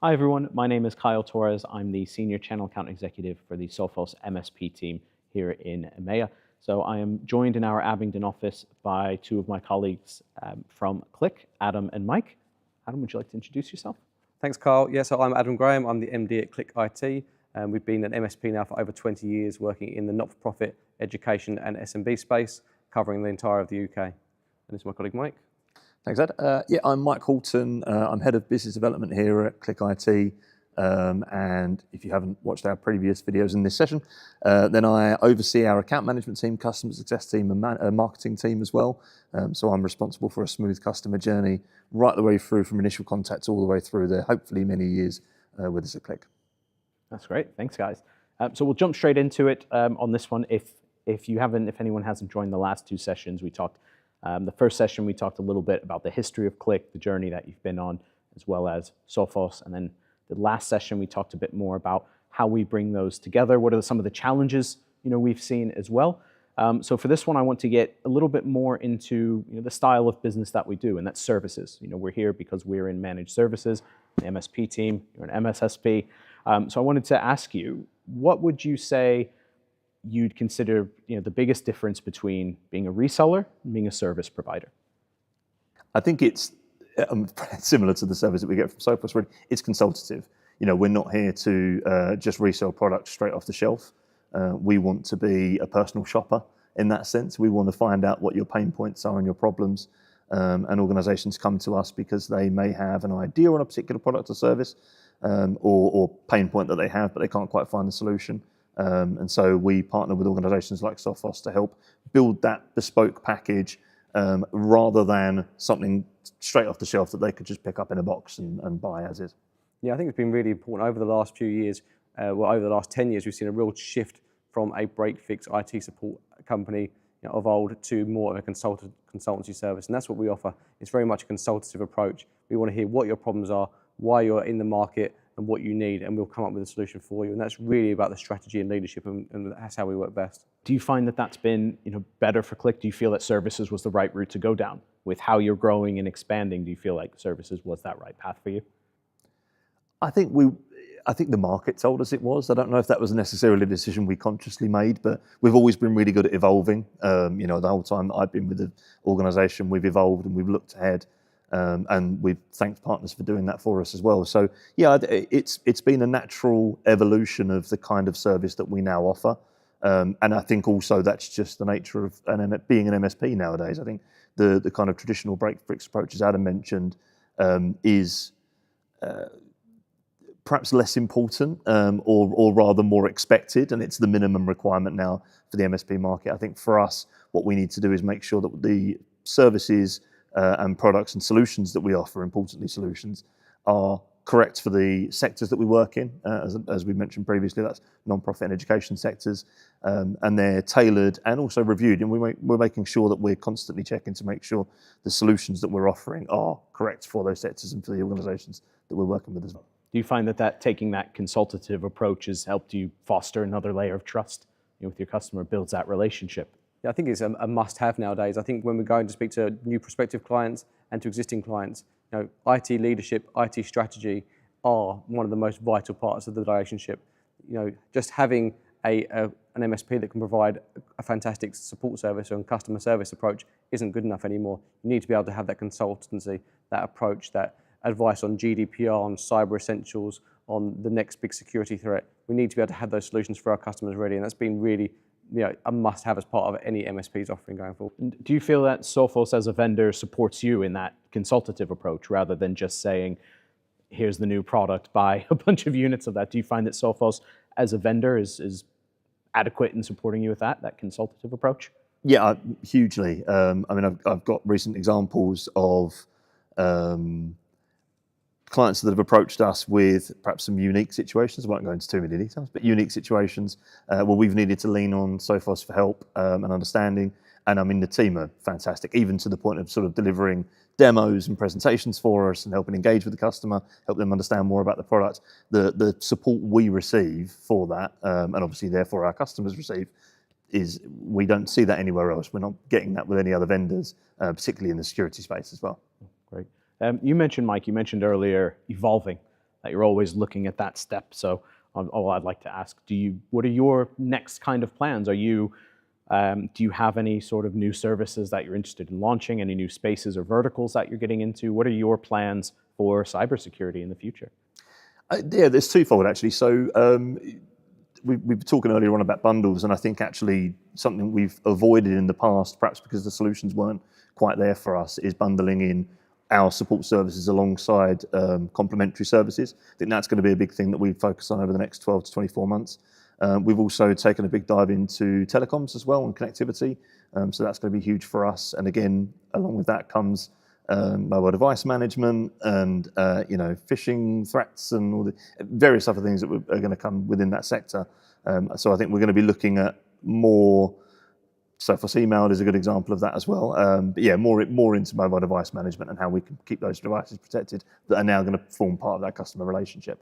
Hi everyone, my name is Kyle Torres. I'm the Senior Channel Account Executive for the Sophos MSP team here in EMEA. So I am joined in our Abingdon office by two of my colleagues from Qlic, Adam and Mike. Adam, would you like to introduce yourself? Thanks, Carl. Yeah, so I'm Adam Graham. I'm the MD at Qlic IT. We've been an MSP now for over 20 years, working in the not-for-profit, education and SMB space, covering the entire of the UK. And this is my colleague, Mike. Thanks, Ed. I'm Mike Horton. I'm Head of Business Development here at Qlic IT. And if you haven't watched our previous videos in this session, then I oversee our account management team, customer success team, and marketing team as well. So I'm responsible for a smooth customer journey right the way through from initial contact all the way through there, hopefully many years with us at Qlic. That's great. Thanks, guys. So we'll jump straight into it on this one. If anyone hasn't joined the last two sessions, we talked. The first session, we talked a little bit about the history of Qlic, the journey that you've been on, as well as Sophos. And then the last session, we talked a bit more about how we bring those together. What are some of the challenges we've seen as well? So for this one, I want to get a little bit more into the style of business that we do, and that's services. We're here because we're in managed services, an MSP team, you're an MSSP. So I wanted to ask you, what would you say you'd consider the biggest difference between being a reseller and being a service provider? I think it's similar to the service that we get from Sophos. Really, it's consultative. We're not here to just resell products straight off the shelf. We want to be a personal shopper in that sense. We want to find out what your pain points are and your problems. And organisations come to us because they may have an idea on a particular product or service or pain point that they have, but they can't quite find the solution. And so we partner with organisations like Sophos to help build that bespoke package rather than something straight off the shelf that they could just pick up in a box and buy as is. Yeah, I think it's been really important over the last few years, over the last 10 years, we've seen a real shift from a break-fix IT support company of old to more of a consultancy service. And that's what we offer. It's very much a consultative approach. We want to hear what your problems are, why you're in the market, and what you need, and we'll come up with a solution for you. And that's really about the strategy and leadership, and that's how we work best. Do you find that that's been better for Qlic? Do you feel that services was the right route to go down? With how you're growing and expanding, do you feel like services was that right path for you? I think the market told us it was. I don't know if that was necessarily a decision we consciously made, but we've always been really good at evolving. The whole time that I've been with the organisation, we've evolved and we've looked ahead. And we've thanked partners for doing that for us as well. So yeah, it's been a natural evolution of the kind of service that we now offer. And I think also that's just the nature of being an MSP nowadays. I think the kind of traditional break-fix approach, as Adam mentioned, is perhaps less important or rather more expected, and it's the minimum requirement now for the MSP market. I think for us, what we need to do is make sure that the services and products and solutions that we offer, importantly solutions, are correct for the sectors that we work in. As we mentioned previously, that's non-profit and education sectors, and they're tailored and also reviewed. And we're making sure that we're constantly checking to make sure the solutions that we're offering are correct for those sectors and for the organisations that we're working with as well. Do you find that taking that consultative approach has helped you foster another layer of trust with your customer, builds that relationship? Yeah, I think it's a must-have nowadays. I think when we're going to speak to new prospective clients and to existing clients, IT leadership, IT strategy are one of the most vital parts of the relationship. Just having an MSP that can provide a fantastic support service and customer service approach isn't good enough anymore. You need to be able to have that consultancy, that approach, that advice on GDPR, on cyber essentials, on the next big security threat. We need to be able to have those solutions for our customers ready, and that's been really a must-have as part of any MSP's offering going forward. And do you feel that Sophos as a vendor supports you in that consultative approach rather than just saying, here's the new product, buy a bunch of units of that? Do you find that Sophos as a vendor is adequate in supporting you with that consultative approach? Yeah, hugely. I've got recent examples of clients that have approached us with perhaps some unique situations. I won't go into too many details, but unique situations where we've needed to lean on Sophos for help and understanding. And the team are fantastic, even to the point of sort of delivering demos and presentations for us and helping engage with the customer, help them understand more about the product. The support we receive for that, and obviously therefore our customers receive, is we don't see that anywhere else. We're not getting that with any other vendors, particularly in the security space as well. Great. You mentioned, Mike, earlier evolving. that you're always looking at that step. So I'd like to ask, what are your next kind of plans? Do you have any sort of new services that you're interested in launching, any new spaces or verticals that you're getting into? What are your plans for cybersecurity in the future? Yeah, there's twofold actually. So we were talking earlier on about bundles, and I think actually something we've avoided in the past, perhaps because the solutions weren't quite there for us, is bundling in our support services alongside complementary services. I think that's going to be a big thing that we focus on over the next 12 to 24 months. We've also taken a big dive into telecoms as well and connectivity, so that's going to be huge for us. And again, along with that comes mobile device management and phishing threats and all the various other things that are going to come within that sector. So I think we're going to be looking at more. Sophos email is a good example of that as well. But yeah, more into mobile device management and how we can keep those devices protected that are now going to form part of that customer relationship.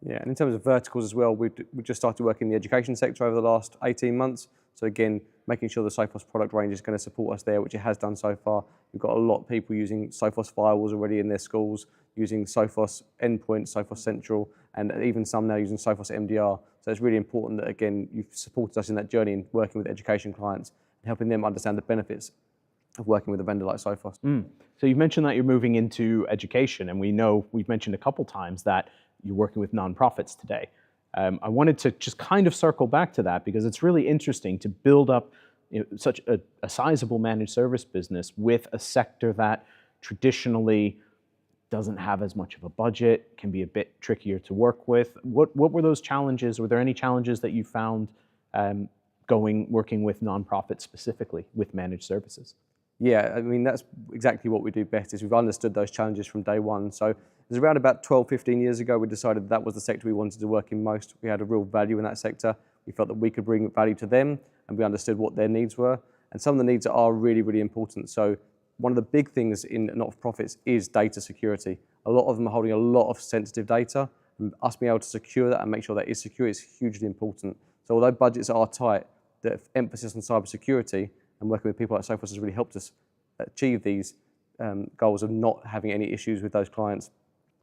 Yeah, and in terms of verticals as well, we've just started working in the education sector over the last 18 months. So again, making sure the Sophos product range is going to support us there, which it has done so far. We've got a lot of people using Sophos firewalls already in their schools, using Sophos Endpoint, Sophos Central, and even some now using Sophos MDR. So it's really important that, again, you've supported us in that journey in working with education clients and helping them understand the benefits of working with a vendor like Sophos. So you've mentioned that you're moving into education, and we've mentioned a couple times that you're working with nonprofits today. I wanted to just kind of circle back to that because it's really interesting to build up such a sizable managed service business with a sector that traditionally doesn't have as much of a budget, can be a bit trickier to work with. What were those challenges? Were there any challenges that you found working with nonprofits specifically with managed services? Yeah, I mean, that's exactly what we do best, is we've understood those challenges from day one. So it was around about 12, 15 years ago, we decided that was the sector we wanted to work in most. We had a real value in that sector. We felt that we could bring value to them, and we understood what their needs were. And some of the needs are really, really important. So one of the big things in not-for-profits is data security. A lot of them are holding a lot of sensitive data, and us being able to secure that and make sure that is secure is hugely important. So although budgets are tight, the emphasis on cybersecurity and working with people like Sophos has really helped us achieve these goals of not having any issues with those clients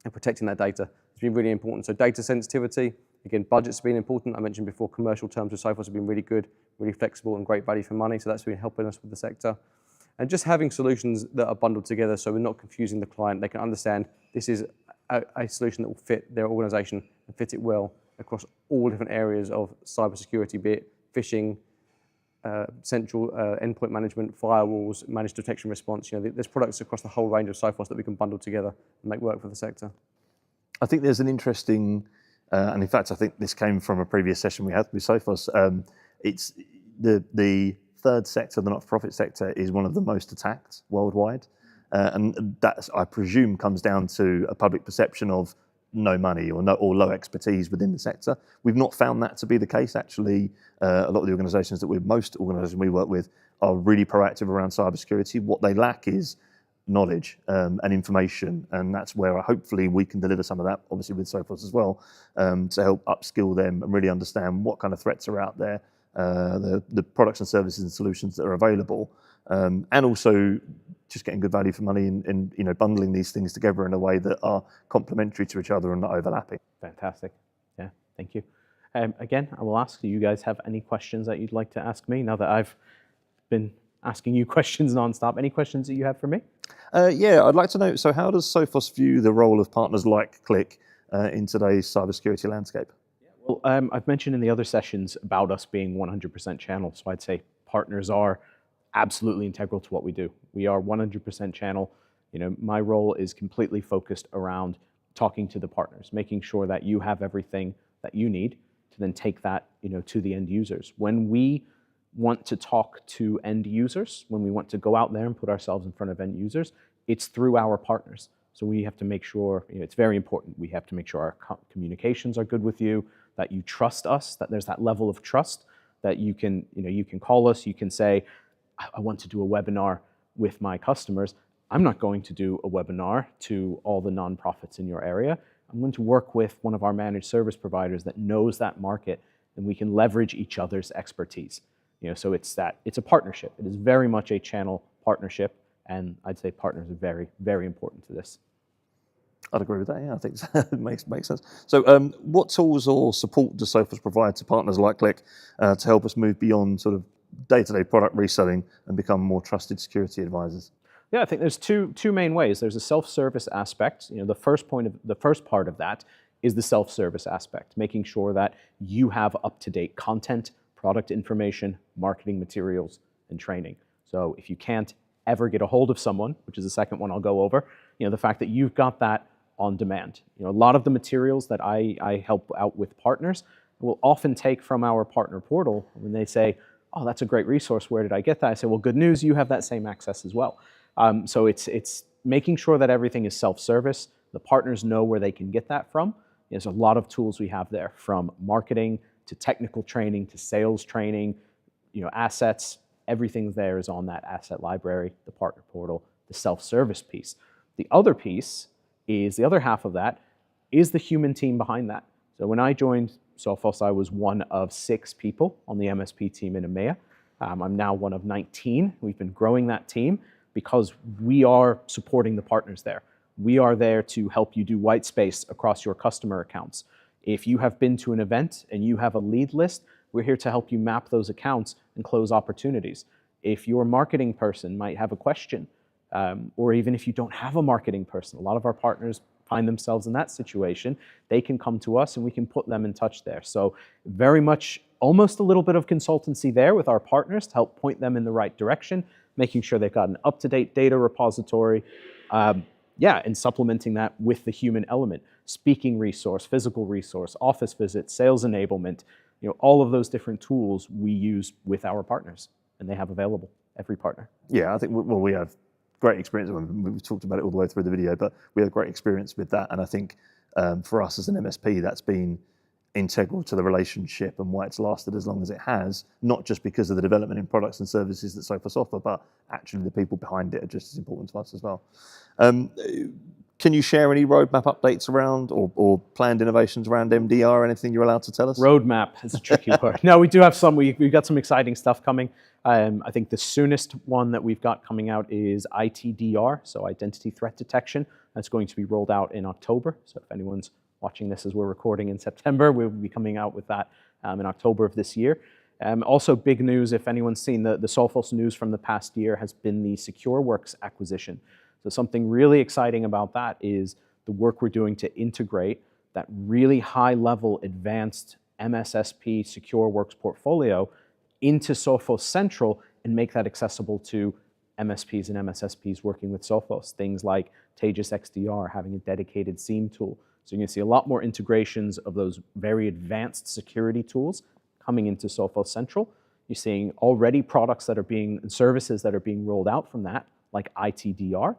and protecting that data. It's been really important. So data sensitivity, again, budgets have been important. I mentioned before, commercial terms with Sophos have been really good, really flexible and great value for money. So that's been helping us with the sector. And just having solutions that are bundled together so we're not confusing the client. They can understand this is a solution that will fit their organization and fit it well across all different areas of cybersecurity, be it phishing, central endpoint management, firewalls, managed detection response. There's products across the whole range of Sophos that we can bundle together and make work for the sector. I think there's an interesting, and in fact, I think this came from a previous session we had with Sophos. It's the third sector, the not-for-profit sector, is one of the most attacked worldwide, and that, I presume, comes down to a public perception of no money or low expertise within the sector. We've not found that to be the case. Actually, a lot of the organisations most organisations we work with are really proactive around cybersecurity. What they lack is knowledge and information, and that's where hopefully we can deliver some of that, obviously with Sophos as well, to help upskill them and really understand what kind of threats are out there, the products and services and solutions that are available, and also just getting good value for money and bundling these things together in a way that are complementary to each other and not overlapping. Fantastic. Yeah, thank you. Again, I will ask, do you guys have any questions that you'd like to ask me now that I've been asking you questions nonstop? Any questions that you have for me? Yeah, I'd like to know, so how does Sophos view the role of partners like Qlic in today's cybersecurity landscape? Well, I've mentioned in the other sessions about us being 100% channel, so I'd say partners are absolutely integral to what we do. We are 100% channel. My role is completely focused around talking to the partners, making sure that you have everything that you need to then take that, to the end users. When we want to talk to end users, when we want to go out there and put ourselves in front of end users, it's through our partners. So we have to make sure, it's very important. We have to make sure our communications are good with you, that you trust us, that there's that level of trust that you can call us, you can say, I want to do a webinar with my customers. I'm not going to do a webinar to all the nonprofits in your area. I'm going to work with one of our managed service providers that knows that market, and we can leverage each other's expertise. So it's a partnership. It is very much a channel partnership, and I'd say partners are very, very important to this. I'd agree with that. Yeah, I think it makes sense. So, what tools or support does Sophos provide to partners like Qlic to help us move beyond sort of day-to-day product reselling and become more trusted security advisors? Yeah, I think there's two main ways. There's a self-service aspect. The first part of that is the self-service aspect, making sure that you have up-to-date content, product information, marketing materials, and training. So if you can't ever get a hold of someone, which is the second one I'll go over, the fact that you've got that on demand. A lot of the materials that I help out with partners will often take from our partner portal. When they say, oh, that's a great resource, where did I get that? I say, well, good news, you have that same access as well. So it's making sure that everything is self-service. The partners know where they can get that from. There's a lot of tools we have there, from marketing to technical training to sales training, assets. Everything there is on that asset library, the partner portal, the self-service piece. The other half of that is the human team behind that. So when I joined Sophos, I was one of 6 people on the MSP team in EMEA. I'm now one of 19. We've been growing that team because we are supporting the partners there. We are there to help you do white space across your customer accounts. If you have been to an event and you have a lead list, we're here to help you map those accounts and close opportunities. If your marketing person might have a question, or even if you don't have a marketing person, a lot of our partners find themselves in that situation, they can come to us and we can put them in touch there. So very much almost a little bit of consultancy there with our partners to help point them in the right direction, making sure they've got an up-to-date data repository, and supplementing that with the human element, speaking resource, physical resource, office visits, sales enablement, all of those different tools we use with our partners, and they have available, every partner. Yeah, I think, well, we have great experience. We've talked about it all the way through the video, but we have great experience with that. And I think for us as an MSP, that's been integral to the relationship and why it's lasted as long as it has, not just because of the development in products and services that Sophos offer, but actually the people behind it are just as important to us as well. Can you share any roadmap updates around or planned innovations around MDR, anything you're allowed to tell us? Roadmap is a tricky word. No, we do have some. We've got some exciting stuff coming. I think the soonest one that we've got coming out is ITDR, so Identity Threat Detection. That's going to be rolled out in October. So if anyone's watching this as we're recording in September, we'll be coming out with that in October of this year. Also big news, if anyone's seen the Sophos news from the past year, has been the SecureWorks acquisition. So something really exciting about that is the work we're doing to integrate that really high-level advanced MSSP SecureWorks portfolio into Sophos Central and make that accessible to MSPs and MSSPs working with Sophos. Things like Taegis XDR, having a dedicated SIEM tool. So you're going to see a lot more integrations of those very advanced security tools coming into Sophos Central. You're seeing already products that are and services that are being rolled out from that, like ITDR.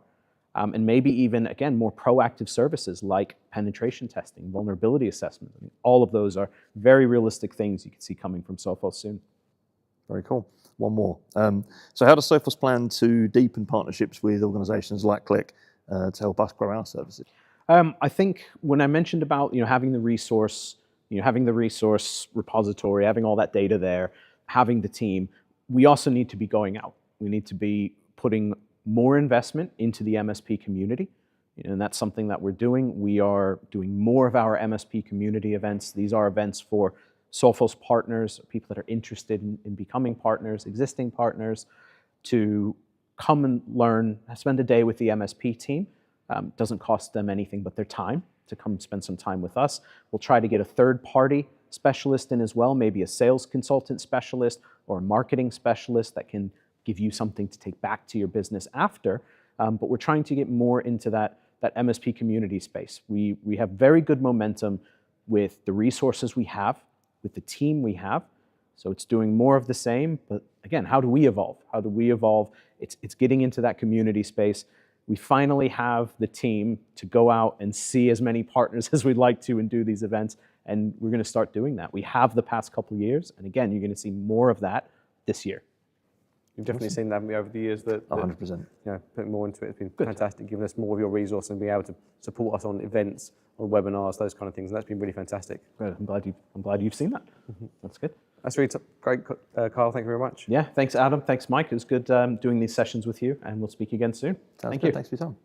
And maybe even, again, more proactive services like penetration testing, vulnerability assessment. I mean, all of those are very realistic things you can see coming from Sophos soon. Very cool. One more. So how does Sophos plan to deepen partnerships with organizations like Qlic to help us grow our services? I think when I mentioned about having the resource, having the resource repository, having all that data there, having the team, we also need to be going out. We need to be putting more investment into the MSP community, and that's something that we're doing. We are doing more of our MSP community events. These are events for Sophos partners, people that are interested in becoming partners, existing partners, to come and learn, spend a day with the MSP team. Doesn't cost them anything but their time to come spend some time with us. We'll try to get a third-party specialist in as well, maybe a sales consultant specialist or a marketing specialist that can give you something to take back to your business after. But we're trying to get more into that MSP community space. We have very good momentum with the resources we have, with the team we have. So it's doing more of the same. But again, how do we evolve? How do we evolve? It's getting into that community space. We finally have the team to go out and see as many partners as we'd like to and do these events. And we're going to start doing that. We have the past couple of years. And again, you're going to see more of that this year. You've definitely seen that, haven't we, over the years? That 100%. Putting more into it has been fantastic, giving us more of your resource and being able to support us on events, on webinars, those kind of things. And that's been really fantastic. Good. I'm glad you've seen that. That's good. That's really great, Carl. Thank you very much. Yeah, thanks, Adam. Thanks, Mike. It was good doing these sessions with you, and we'll speak again soon. Thank you. Thanks for your time.